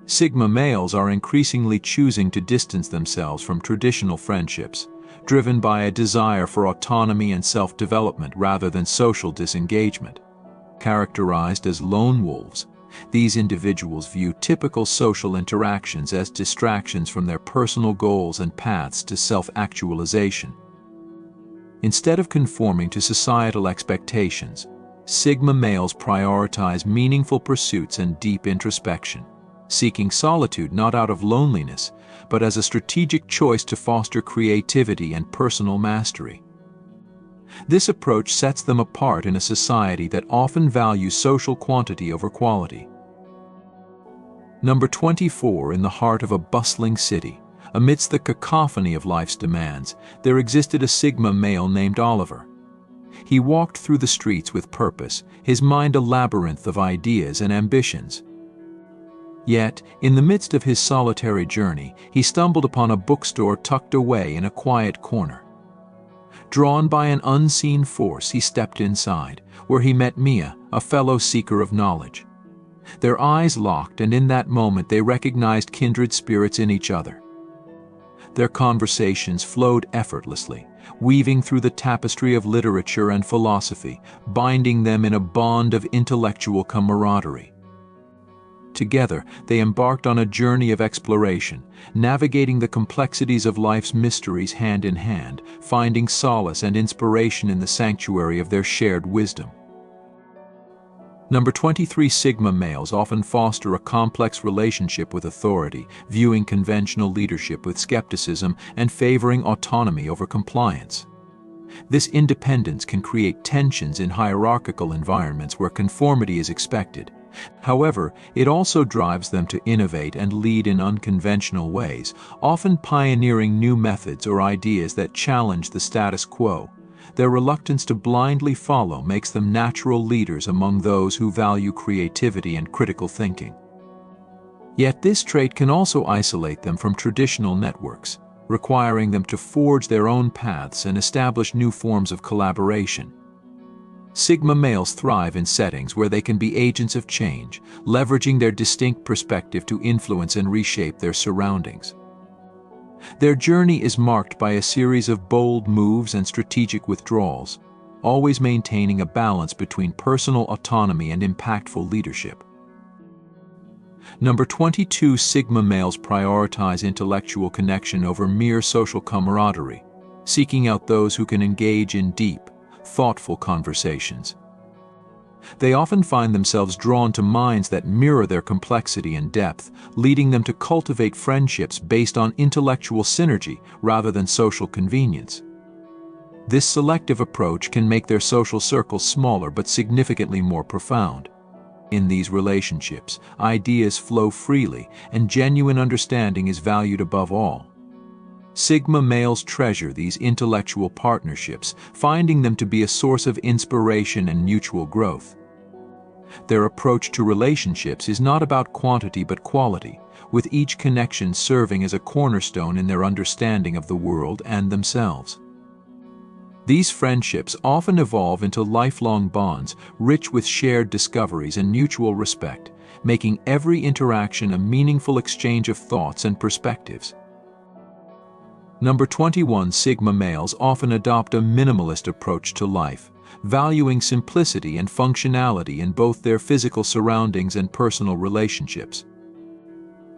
Sigma males are increasingly choosing to distance themselves from traditional friendships, driven by a desire for autonomy and self-development rather than social disengagement. Characterized as lone wolves, these individuals view typical social interactions as distractions from their personal goals and paths to self-actualization. Instead of conforming to societal expectations, Sigma males prioritize meaningful pursuits and deep introspection, seeking solitude not out of loneliness, but as a strategic choice to foster creativity and personal mastery. This approach sets them apart in a society that often values social quantity over quality. Number 24. In the heart of a bustling city, amidst the cacophony of life's demands, there existed a Sigma male named Oliver. He walked through the streets with purpose, his mind a labyrinth of ideas and ambitions. Yet, in the midst of his solitary journey, he stumbled upon a bookstore tucked away in a quiet corner. Drawn by an unseen force, he stepped inside, where he met Mia, a fellow seeker of knowledge. Their eyes locked, and in that moment they recognized kindred spirits in each other. Their conversations flowed effortlessly, weaving through the tapestry of literature and philosophy, binding them in a bond of intellectual camaraderie. Together, they embarked on a journey of exploration, navigating the complexities of life's mysteries hand in hand, finding solace and inspiration in the sanctuary of their shared wisdom. Number 23. Sigma males often foster a complex relationship with authority, viewing conventional leadership with skepticism and favoring autonomy over compliance. This independence can create tensions in hierarchical environments where conformity is expected. However, it also drives them to innovate and lead in unconventional ways, often pioneering new methods or ideas that challenge the status quo. Their reluctance to blindly follow makes them natural leaders among those who value creativity and critical thinking. Yet this trait can also isolate them from traditional networks, requiring them to forge their own paths and establish new forms of collaboration. Sigma males thrive in settings where they can be agents of change, leveraging their distinct perspective to influence and reshape their surroundings. Their journey is marked by a series of bold moves and strategic withdrawals, always maintaining a balance between personal autonomy and impactful leadership. Number 22. Sigma males prioritize intellectual connection over mere social camaraderie, seeking out those who can engage in deep, thoughtful conversations. They often find themselves drawn to minds that mirror their complexity and depth, leading them to cultivate friendships based on intellectual synergy rather than social convenience. This selective approach can make their social circles smaller but significantly more profound. In these relationships, ideas flow freely, and genuine understanding is valued above all. Sigma males treasure these intellectual partnerships, finding them to be a source of inspiration and mutual growth. Their approach to relationships is not about quantity but quality, with each connection serving as a cornerstone in their understanding of the world and themselves. These friendships often evolve into lifelong bonds, rich with shared discoveries and mutual respect, making every interaction a meaningful exchange of thoughts and perspectives. Number 21. Sigma males often adopt a minimalist approach to life, valuing simplicity and functionality in both their physical surroundings and personal relationships.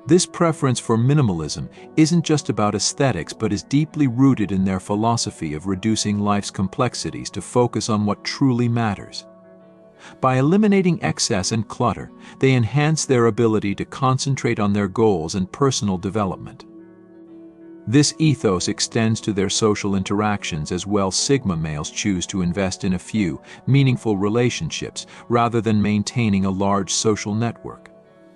This preference for minimalism isn't just about aesthetics but is deeply rooted in their philosophy of reducing life's complexities to focus on what truly matters. By eliminating excess and clutter, they enhance their ability to concentrate on their goals and personal development. This ethos extends to their social interactions as well. Sigma males choose to invest in a few, meaningful relationships rather than maintaining a large social network.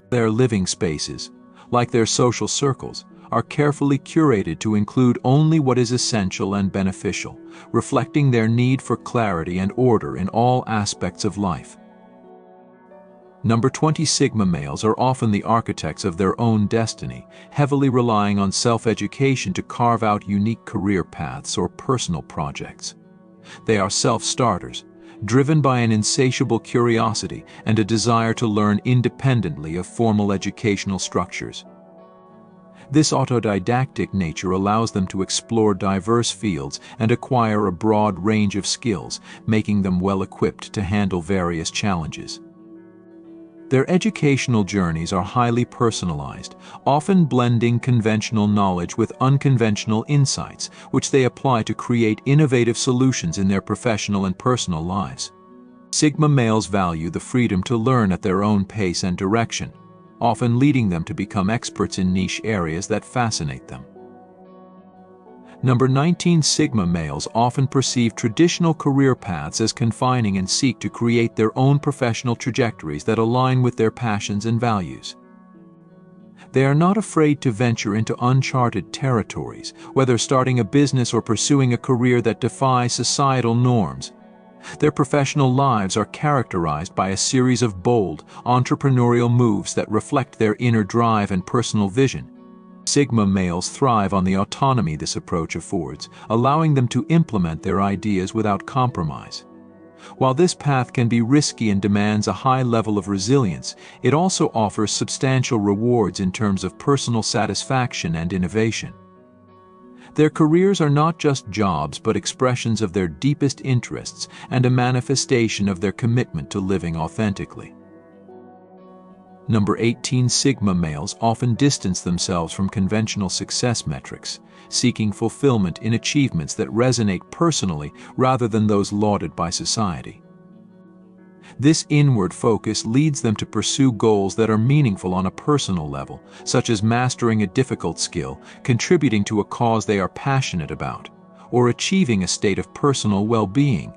Their living spaces, like their social circles, are carefully curated to include only what is essential and beneficial, reflecting their need for clarity and order in all aspects of life. Number 20. Sigma males are often the architects of their own destiny, heavily relying on self-education to carve out unique career paths or personal projects. They are self-starters, driven by an insatiable curiosity and a desire to learn independently of formal educational structures. This autodidactic nature allows them to explore diverse fields and acquire a broad range of skills, making them well-equipped to handle various challenges. Their educational journeys are highly personalized, often blending conventional knowledge with unconventional insights, which they apply to create innovative solutions in their professional and personal lives. Sigma males value the freedom to learn at their own pace and direction, often leading them to become experts in niche areas that fascinate them. Number 19. Sigma males often perceive traditional career paths as confining and seek to create their own professional trajectories that align with their passions and values. They are not afraid to venture into uncharted territories, whether starting a business or pursuing a career that defies societal norms. Their professional lives are characterized by a series of bold, entrepreneurial moves that reflect their inner drive and personal vision. Sigma males thrive on the autonomy this approach affords, allowing them to implement their ideas without compromise. While this path can be risky and demands a high level of resilience, it also offers substantial rewards in terms of personal satisfaction and innovation. Their careers are not just jobs but expressions of their deepest interests and a manifestation of their commitment to living authentically. Number 18. Sigma males often distance themselves from conventional success metrics, seeking fulfillment in achievements that resonate personally rather than those lauded by society. This inward focus leads them to pursue goals that are meaningful on a personal level, such as mastering a difficult skill, contributing to a cause they are passionate about, or achieving a state of personal well-being.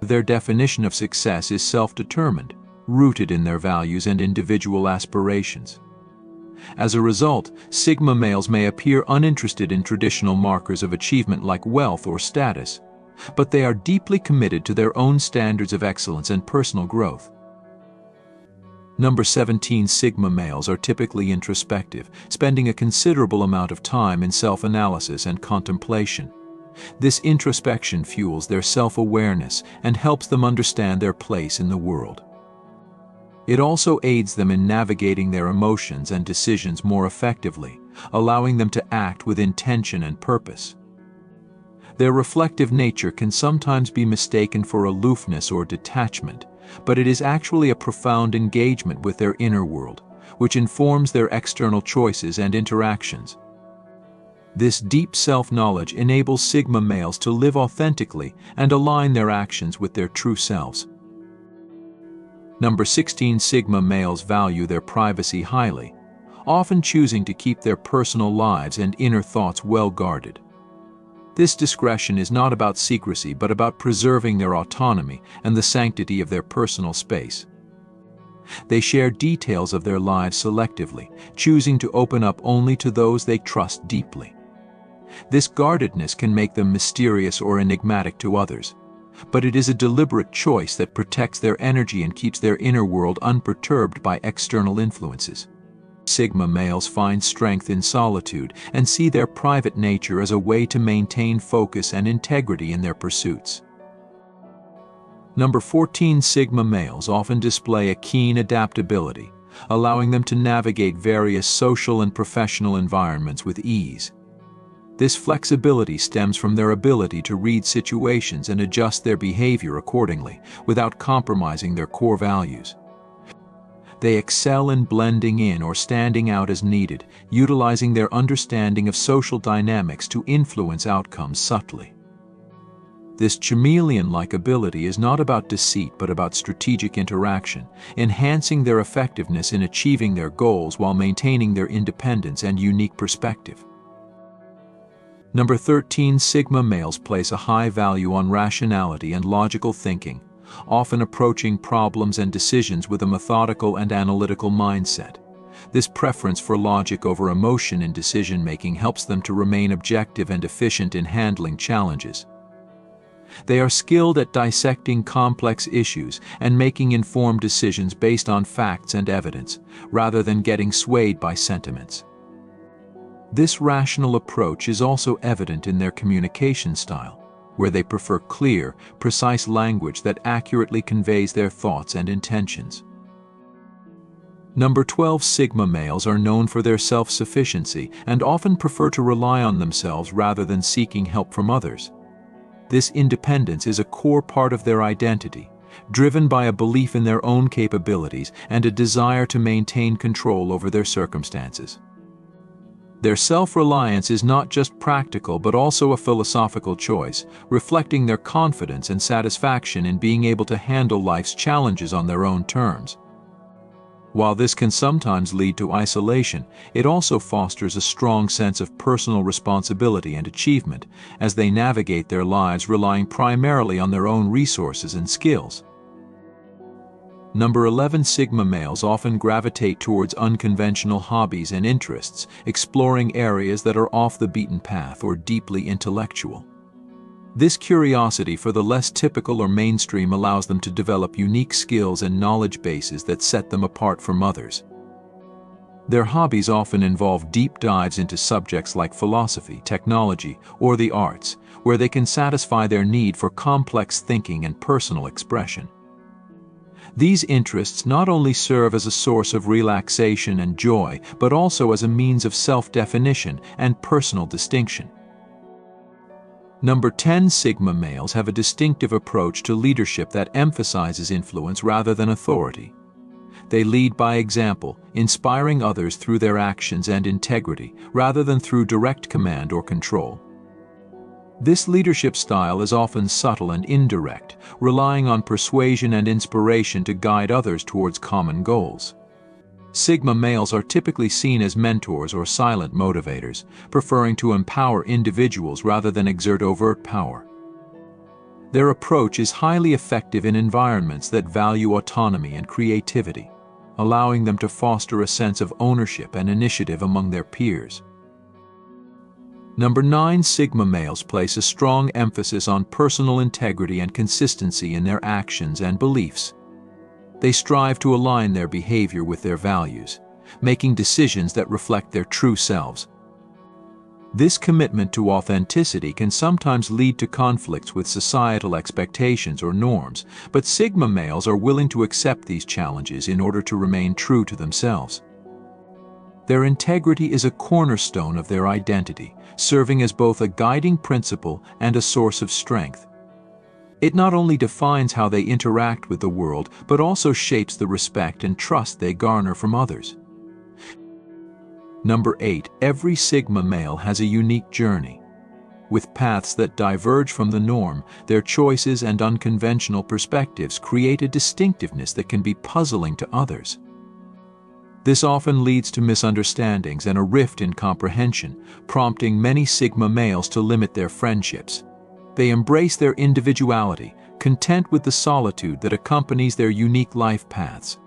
Their definition of success is self-determined, rooted in their values and individual aspirations. As a result, Sigma males may appear uninterested in traditional markers of achievement like wealth or status, but they are deeply committed to their own standards of excellence and personal growth. Number 17. Sigma males are typically introspective, spending a considerable amount of time in self-analysis and contemplation. This introspection fuels their self-awareness and helps them understand their place in the world. It also aids them in navigating their emotions and decisions more effectively, allowing them to act with intention and purpose. Their reflective nature can sometimes be mistaken for aloofness or detachment, but it is actually a profound engagement with their inner world, which informs their external choices and interactions. This deep self-knowledge enables Sigma males to live authentically and align their actions with their true selves. Number 16. Sigma males value their privacy highly, often choosing to keep their personal lives and inner thoughts well guarded. This discretion is not about secrecy but about preserving their autonomy and the sanctity of their personal space. They share details of their lives selectively, choosing to open up only to those they trust deeply. This guardedness can make them mysterious or enigmatic to others, but it is a deliberate choice that protects their energy and keeps their inner world unperturbed by external influences. Sigma males find strength in solitude and see their private nature as a way to maintain focus and integrity in their pursuits. Number 14. Sigma males often display a keen adaptability, allowing them to navigate various social and professional environments with ease. This flexibility stems from their ability to read situations and adjust their behavior accordingly, without compromising their core values. They excel in blending in or standing out as needed, utilizing their understanding of social dynamics to influence outcomes subtly. This chameleon-like ability is not about deceit but about strategic interaction, enhancing their effectiveness in achieving their goals while maintaining their independence and unique perspective. Number 13. Sigma males place a high value on rationality and logical thinking, often approaching problems and decisions with a methodical and analytical mindset. This preference for logic over emotion in decision-making helps them to remain objective and efficient in handling challenges. They are skilled at dissecting complex issues and making informed decisions based on facts and evidence, rather than getting swayed by sentiments. This rational approach is also evident in their communication style, where they prefer clear, precise language that accurately conveys their thoughts and intentions. Number 12, Sigma males are known for their self-sufficiency and often prefer to rely on themselves rather than seeking help from others. This independence is a core part of their identity, driven by a belief in their own capabilities and a desire to maintain control over their circumstances. Their self-reliance is not just practical but also a philosophical choice, reflecting their confidence and satisfaction in being able to handle life's challenges on their own terms. While this can sometimes lead to isolation, it also fosters a strong sense of personal responsibility and achievement as they navigate their lives relying primarily on their own resources and skills. Number 11, Sigma males often gravitate towards unconventional hobbies and interests, exploring areas that are off the beaten path or deeply intellectual. This curiosity for the less typical or mainstream allows them to develop unique skills and knowledge bases that set them apart from others. Their hobbies often involve deep dives into subjects like philosophy, technology, or the arts, where they can satisfy their need for complex thinking and personal expression. These interests not only serve as a source of relaxation and joy, but also as a means of self-definition and personal distinction. Number 10, Sigma males have a distinctive approach to leadership that emphasizes influence rather than authority. They lead by example, inspiring others through their actions and integrity, rather than through direct command or control. This leadership style is often subtle and indirect, relying on persuasion and inspiration to guide others towards common goals. Sigma males are typically seen as mentors or silent motivators, preferring to empower individuals rather than exert overt power. Their approach is highly effective in environments that value autonomy and creativity, allowing them to foster a sense of ownership and initiative among their peers. Number 9, Sigma males place a strong emphasis on personal integrity and consistency in their actions and beliefs. They strive to align their behavior with their values, making decisions that reflect their true selves. This commitment to authenticity can sometimes lead to conflicts with societal expectations or norms, but Sigma males are willing to accept these challenges in order to remain true to themselves. Their integrity is a cornerstone of their identity, serving as both a guiding principle and a source of strength. It not only defines how they interact with the world, but also shapes the respect and trust they garner from others. Number 8, every Sigma male has a unique journey. With paths that diverge from the norm, their choices and unconventional perspectives create a distinctiveness that can be puzzling to others. This often leads to misunderstandings and a rift in comprehension, prompting many Sigma males to limit their friendships. They embrace their individuality, content with the solitude that accompanies their unique life paths.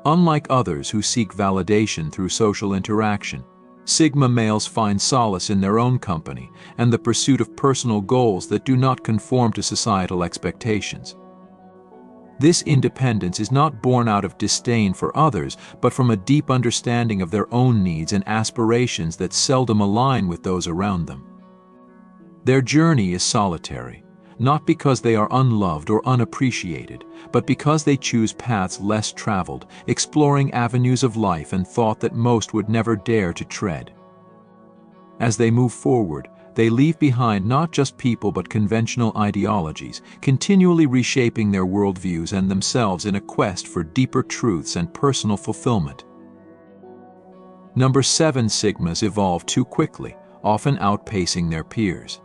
Unlike others who seek validation through social interaction, Sigma males find solace in their own company and the pursuit of personal goals that do not conform to societal expectations. This independence is not born out of disdain for others, but from a deep understanding of their own needs and aspirations that seldom align with those around them. Their journey is solitary, not because they are unloved or unappreciated, but because they choose paths less traveled, exploring avenues of life and thought that most would never dare to tread. As they move forward, they leave behind not just people but conventional ideologies, continually reshaping their worldviews and themselves in a quest for deeper truths and personal fulfillment. Number 7, Sigmas evolve too quickly, often outpacing their peers.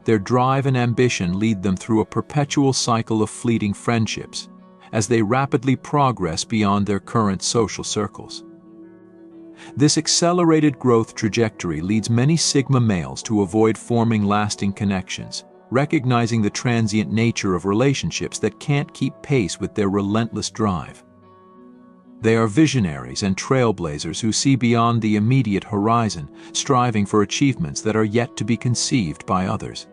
Their drive and ambition lead them through a perpetual cycle of fleeting friendships, as they rapidly progress beyond their current social circles. This accelerated growth trajectory leads many Sigma males to avoid forming lasting connections, recognizing the transient nature of relationships that can't keep pace with their relentless drive. They are visionaries and trailblazers who see beyond the immediate horizon, striving for achievements that are yet to be conceived by others.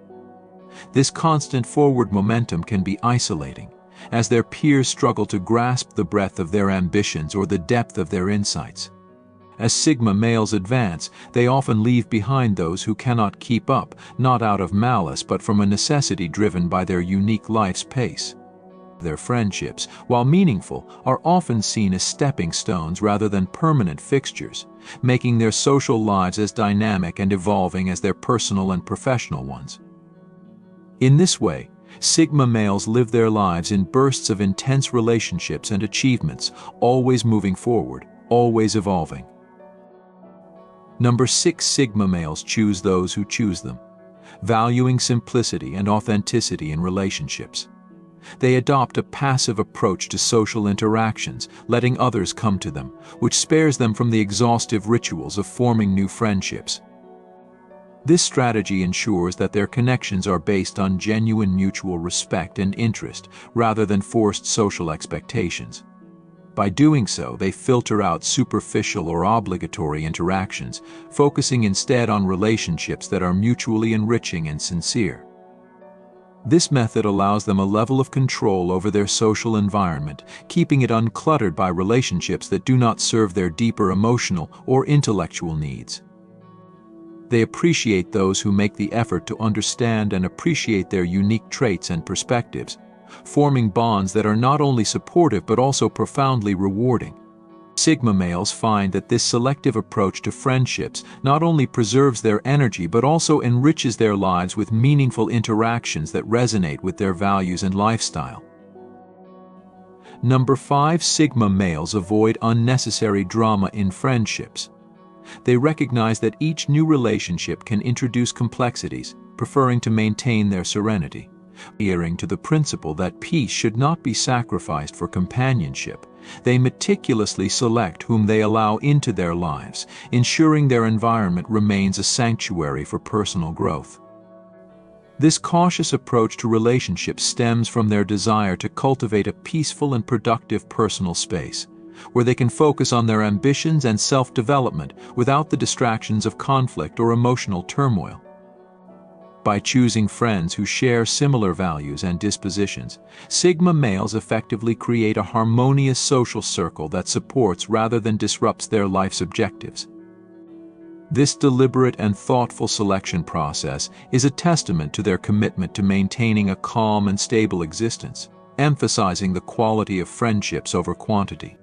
This constant forward momentum can be isolating, as their peers struggle to grasp the breadth of their ambitions or the depth of their insights. As Sigma males advance, they often leave behind those who cannot keep up, not out of malice but from a necessity driven by their unique life's pace. Their friendships, while meaningful, are often seen as stepping stones rather than permanent fixtures, making their social lives as dynamic and evolving as their personal and professional ones. In this way, Sigma males live their lives in bursts of intense relationships and achievements, always moving forward, always evolving. Number 6. Sigma males choose those who choose them, valuing simplicity and authenticity in relationships. They adopt a passive approach to social interactions, letting others come to them, which spares them from the exhaustive rituals of forming new friendships. This strategy ensures that their connections are based on genuine mutual respect and interest, rather than forced social expectations. By doing so, they filter out superficial or obligatory interactions, focusing instead on relationships that are mutually enriching and sincere. This method allows them a level of control over their social environment, keeping it uncluttered by relationships that do not serve their deeper emotional or intellectual needs. They appreciate those who make the effort to understand and appreciate their unique traits and perspectives, forming bonds that are not only supportive but also profoundly rewarding. Sigma males find that this selective approach to friendships not only preserves their energy but also enriches their lives with meaningful interactions that resonate with their values and lifestyle. Number 5. Sigma males avoid unnecessary drama in friendships. They recognize that each new relationship can introduce complexities, preferring to maintain their serenity. Adhering to the principle that peace should not be sacrificed for companionship, they meticulously select whom they allow into their lives, ensuring their environment remains a sanctuary for personal growth. This cautious approach to relationships stems from their desire to cultivate a peaceful and productive personal space, where they can focus on their ambitions and self-development without the distractions of conflict or emotional turmoil. By choosing friends who share similar values and dispositions, Sigma males effectively create a harmonious social circle that supports rather than disrupts their life's objectives. This deliberate and thoughtful selection process is a testament to their commitment to maintaining a calm and stable existence, emphasizing the quality of friendships over quantity.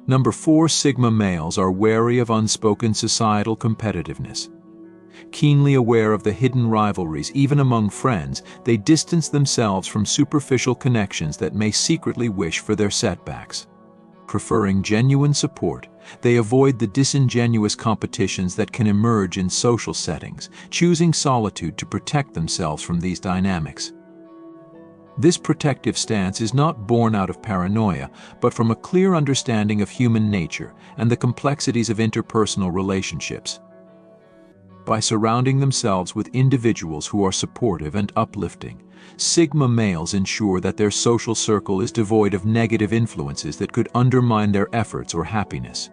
Number 4. Sigma males are wary of unspoken societal competitiveness. Keenly aware of the hidden rivalries even among friends, they distance themselves from superficial connections that may secretly wish for their setbacks. Preferring genuine support, they avoid the disingenuous competitions that can emerge in social settings, choosing solitude to protect themselves from these dynamics. This protective stance is not born out of paranoia, but from a clear understanding of human nature and the complexities of interpersonal relationships. By surrounding themselves with individuals who are supportive and uplifting, Sigma males ensure that their social circle is devoid of negative influences that could undermine their efforts or happiness.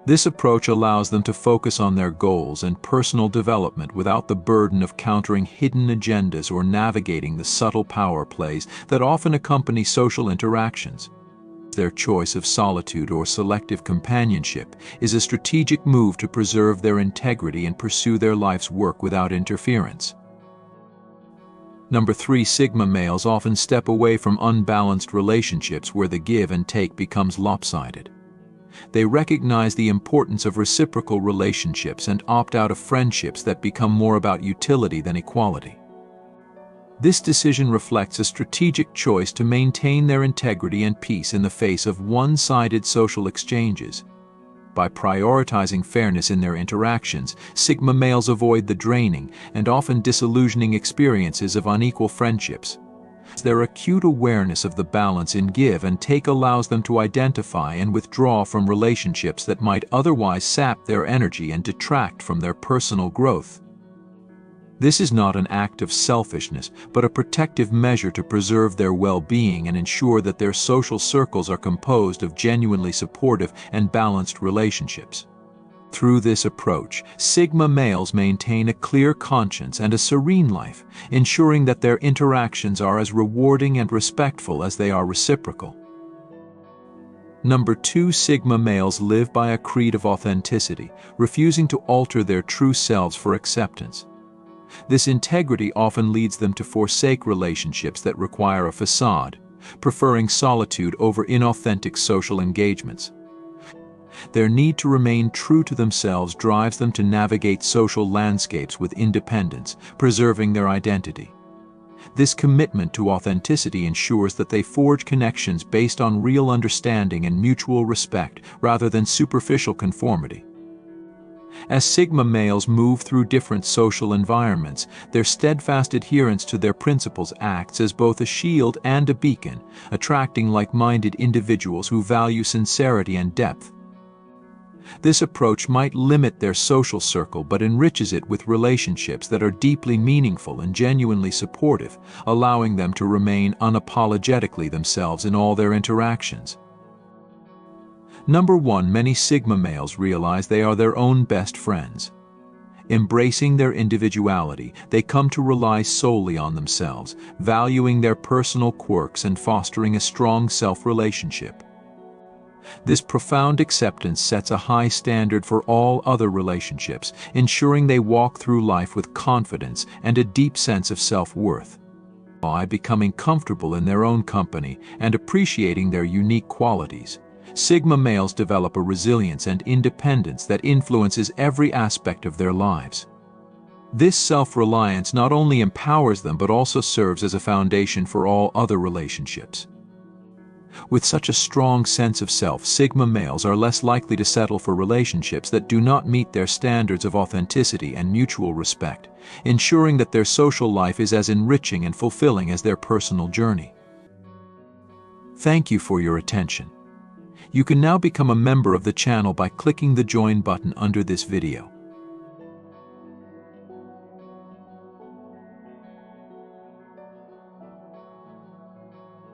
This approach allows them to focus on their goals and personal development without the burden of countering hidden agendas or navigating the subtle power plays that often accompany social interactions. Their choice of solitude or selective companionship is a strategic move to preserve their integrity and pursue their life's work without interference. Number 3. Sigma males often step away from unbalanced relationships where the give and take becomes lopsided. They recognize the importance of reciprocal relationships and opt out of friendships that become more about utility than equality. This decision reflects a strategic choice to maintain their integrity and peace in the face of one-sided social exchanges. By prioritizing fairness in their interactions, Sigma males avoid the draining and often disillusioning experiences of unequal friendships. Their acute awareness of the balance in give and take allows them to identify and withdraw from relationships that might otherwise sap their energy and detract from their personal growth. This is not an act of selfishness, but a protective measure to preserve their well-being and ensure that their social circles are composed of genuinely supportive and balanced relationships. Through this approach, Sigma males maintain a clear conscience and a serene life, ensuring that their interactions are as rewarding and respectful as they are reciprocal. Number 2, Sigma males live by a creed of authenticity, refusing to alter their true selves for acceptance. This integrity often leads them to forsake relationships that require a facade, preferring solitude over inauthentic social engagements. Their need to remain true to themselves drives them to navigate social landscapes with independence, preserving their identity. This commitment to authenticity ensures that they forge connections based on real understanding and mutual respect rather than superficial conformity. As Sigma males move through different social environments, their steadfast adherence to their principles acts as both a shield and a beacon, attracting like-minded individuals who value sincerity and depth. This approach might limit their social circle but enriches it with relationships that are deeply meaningful and genuinely supportive, allowing them to remain unapologetically themselves in all their interactions. Number 1, many Sigma males realize they are their own best friends. Embracing their individuality, they come to rely solely on themselves, valuing their personal quirks and fostering a strong self-relationship. This profound acceptance sets a high standard for all other relationships, ensuring they walk through life with confidence and a deep sense of self-worth. By becoming comfortable in their own company and appreciating their unique qualities, Sigma males develop a resilience and independence that influences every aspect of their lives. This self-reliance not only empowers them but also serves as a foundation for all other relationships. With such a strong sense of self, Sigma males are less likely to settle for relationships that do not meet their standards of authenticity and mutual respect, ensuring that their social life is as enriching and fulfilling as their personal journey. Thank you for your attention. You can now become a member of the channel by clicking the Join button under this video.